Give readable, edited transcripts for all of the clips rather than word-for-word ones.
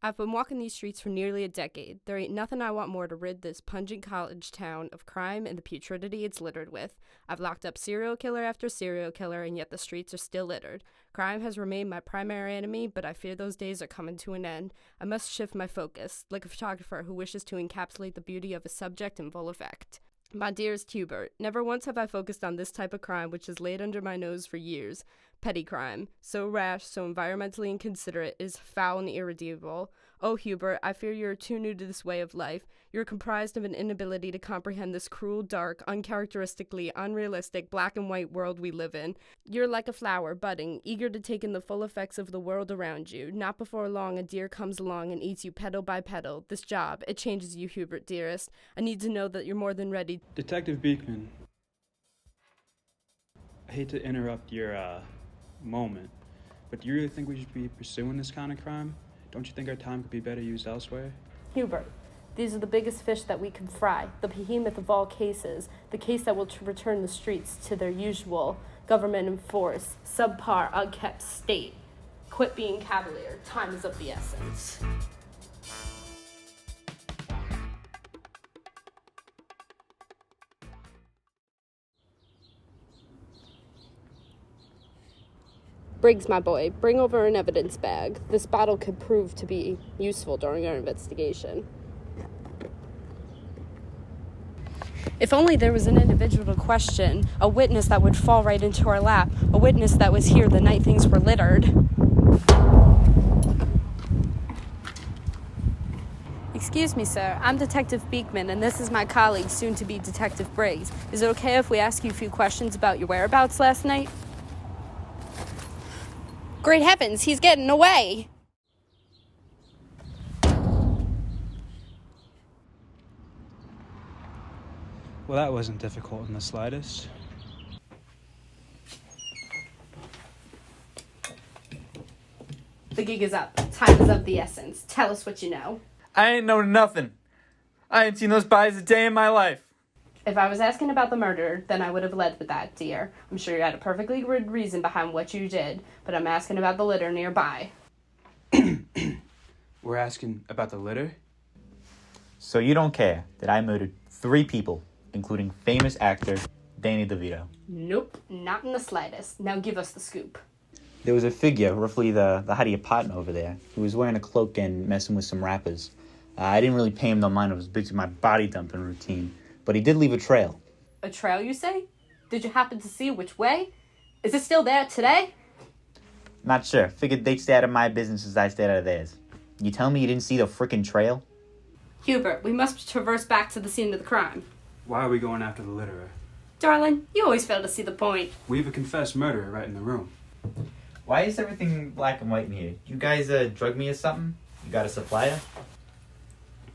I've been walking these streets for nearly a decade. There ain't nothing I want more to rid this pungent college town of crime and the putridity it's littered with. I've locked up serial killer after serial killer, and yet the streets are still littered. Crime has remained my primary enemy, but I fear those days are coming to an end. I must shift my focus, like a photographer who wishes to encapsulate the beauty of a subject in full effect. My dearest Hubert, never once have I focused on this type of crime which has laid under my nose for years. Petty crime. So rash, so environmentally inconsiderate, is foul and irredeemable. Oh, Hubert, I fear you are too new to this way of life. You are comprised of an inability to comprehend this cruel, dark, uncharacteristically unrealistic black and white world we live in. You're like a flower, budding, eager to take in the full effects of the world around you. Not before long a deer comes along and eats you petal by petal. This job, it changes you, Hubert, dearest. I need to know that you're more than ready. Detective Beekman, I hate to interrupt your, moment, but do you really think we should be pursuing this kind of crime? Don't you think our time could be better used elsewhere? Hubert, these are the biggest fish that we can fry, the behemoth of all cases, the case that will return the streets to their usual government-enforced, subpar, unkept state. Quit being cavalier. Time is of the essence. Briggs, my boy, bring over an evidence bag. This bottle could prove to be useful during our investigation. If only there was an individual to question, a witness that would fall right into our lap, a witness that was here the night things were littered. Excuse me, sir. I'm Detective Beekman, and this is my colleague, soon-to-be Detective Briggs. Is it okay if we ask you a few questions about your whereabouts last night? Great heavens, he's getting away! Well, that wasn't difficult in the slightest. The gig is up. Time is of the essence. Tell us what you know. I ain't know nothing. I ain't seen those bodies a day in my life. If I was asking about the murder, then I would have led with that, dear. I'm sure you had a perfectly good reason behind what you did, but I'm asking about the litter nearby. We're asking about the litter? So you don't care that I murdered 3 people, including famous actor Danny DeVito? Nope, not in the slightest. Now give us the scoop. There was a figure, roughly the height of your partner over there, who was wearing a cloak and messing with some rappers. I didn't really pay him no mind. I was busy with my body dumping routine. But he did leave a trail. A trail, you say? Did you happen to see which way? Is it still there today? Not sure. Figured they'd stay out of my business as I stayed out of theirs. You tell me you didn't see the frickin' trail? Hubert, we must traverse back to the scene of the crime. Why are we going after the litterer? Darling, you always fail to see the point. We have a confessed murderer right in the room. Why is everything black and white in here? You guys drug me or something? You got a supplier?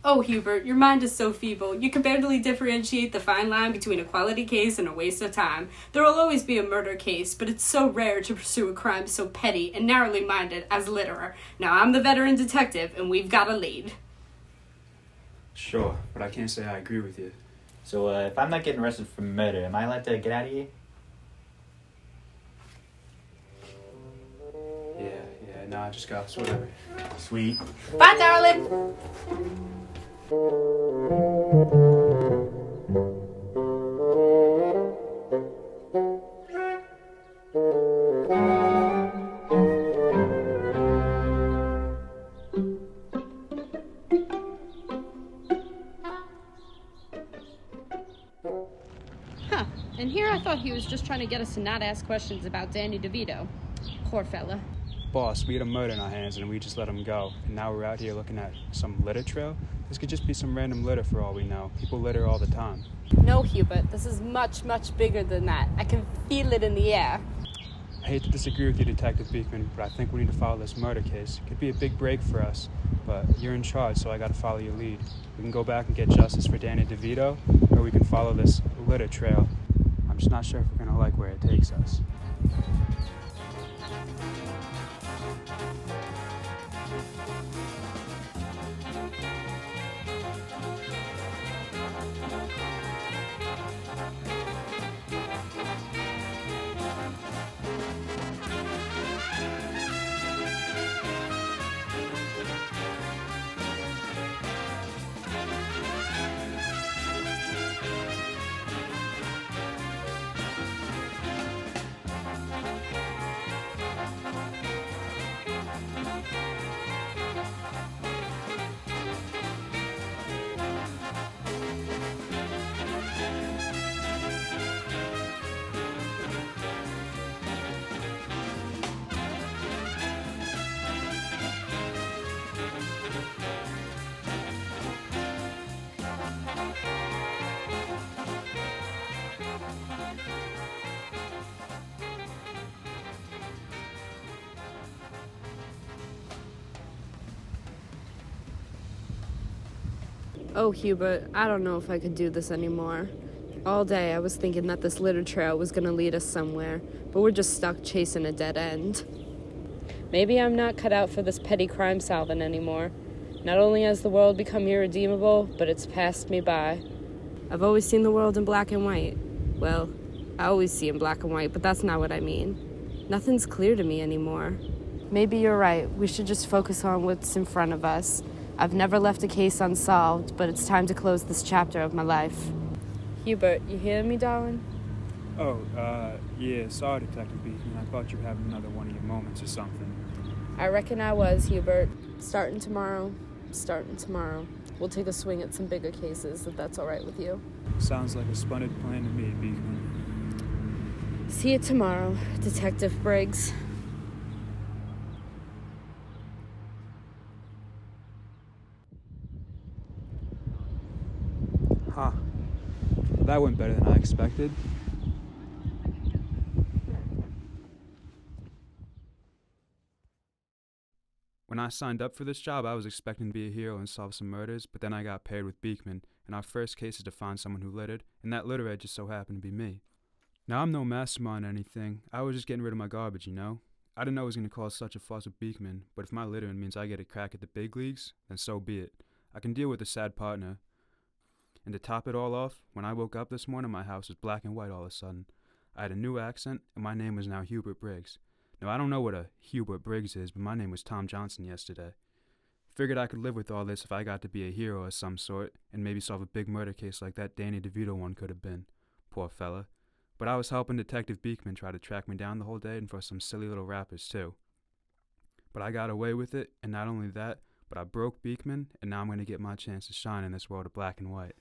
Oh, Hubert, your mind is so feeble. You can barely differentiate the fine line between a quality case and a waste of time. There will always be a murder case, but it's so rare to pursue a crime so petty and narrowly minded as litterer. Now, I'm the veteran detective, and we've got a lead. Sure, but I can't say I agree with you. So, if I'm not getting arrested for murder, am I allowed to get out of here? Yeah, nah, just go, it's whatever. Sweet. Bye, darling! And here I thought he was just trying to get us to not ask questions about Danny DeVito. Poor fella. Boss, we had a murder in our hands and we just let him go. And now we're out here looking at some litter trail? This could just be some random litter for all we know. People litter all the time. No, Hubert, this is much, much bigger than that. I can feel it in the air. I hate to disagree with you, Detective Beekman, but I think we need to follow this murder case. It could be a big break for us, but you're in charge, so I gotta follow your lead. We can go back and get justice for Danny DeVito, or we can follow this litter trail. I'm just not sure if we're gonna like where it takes us. Oh, Hubert, I don't know if I could do this anymore. All day I was thinking that this litter trail was gonna lead us somewhere, but we're just stuck chasing a dead end. Maybe I'm not cut out for this petty crime solving anymore. Not only has the world become irredeemable, but it's passed me by. I've always seen the world in black and white. Well, I always see in black and white, but that's not what I mean. Nothing's clear to me anymore. Maybe you're right. We should just focus on what's in front of us. I've never left a case unsolved, but it's time to close this chapter of my life. Hubert, you hearing me, darling? Oh, yeah, sorry, Detective Beekman. I thought you were having another one of your moments or something. I reckon I was, Hubert. Starting tomorrow. We'll take a swing at some bigger cases, if that's all right with you. Sounds like a splendid plan to me, Beekman. See you tomorrow, Detective Briggs. Huh. That went better than I expected. When I signed up for this job, I was expecting to be a hero and solve some murders, but then I got paired with Beekman, and our first case is to find someone who littered, and that litterer just so happened to be me. Now, I'm no mastermind or anything. I was just getting rid of my garbage, you know? I didn't know it was going to cause such a fuss with Beekman, but if my littering means I get a crack at the big leagues, then so be it. I can deal with a sad partner. And to top it all off, when I woke up this morning, my house was black and white all of a sudden. I had a new accent, and my name was now Hubert Briggs. Now, I don't know what a Hubert Briggs is, but my name was Tom Johnson yesterday. Figured I could live with all this if I got to be a hero of some sort, and maybe solve a big murder case like that Danny DeVito one could have been. Poor fella. But I was helping Detective Beekman try to track me down the whole day and for some silly little rappers too. But I got away with it, and not only that, but I broke Beekman, and now I'm going to get my chance to shine in this world of black and white.